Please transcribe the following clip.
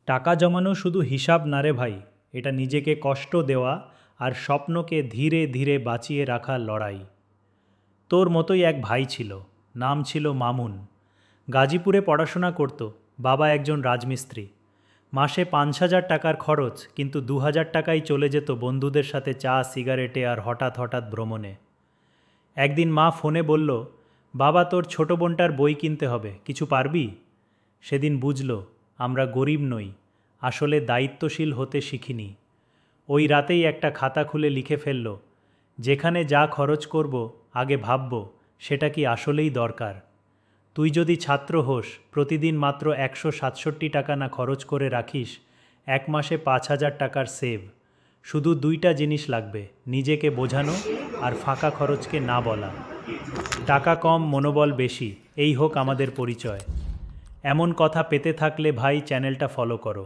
টাকা জমানো শুধু হিসাব না রে ভাই, এটা নিজেকে কষ্ট দেওয়া আর স্বপ্নকে ধীরে ধীরে বাঁচিয়ে রাখার লড়াই। তোর মতোই এক ভাই ছিল, নাম ছিল মামুন। গাজীপুরে পড়াশোনা করত, বাবা একজন রাজমিস্ত্রি। মাসে ৫,০০০ টাকার খরচ, কিন্তু ২,০০০ টাকাই চলে যেত বন্ধুদের সাথে চা সিগারেটে আর হঠাৎ হঠাৎ ভ্রমণে। একদিন মা ফোনে বলল, বাবা তোর ছোট বোনটার বই কিনতে হবে, কিছু পারবি? সেদিন বুঝল আমরা গরিব নই, আসলে দায়িত্বশীল হতে শিখিনি। ওই রাতেই একটা খাতা খুলে লিখে ফেলল, যেখানে যা খরচ করব আগে ভাবব সেটা কি আসলেই দরকার। তুই যদি ছাত্র হোস, প্রতিদিন মাত্র ১৬৭ টাকা না খরচ করে রাখিস, এক মাসে ৫,০০০ টাকার সেভ। শুধু দুইটা জিনিস লাগবে, নিজেকে বোঝানো আর ফাঁকা খরচকে না বলা। টাকা কম, মনোবল বেশি, এই হোক আমাদের পরিচয়। এমন কথা পেতে থাকলে ভাই চ্যানেলটা ফলো করো।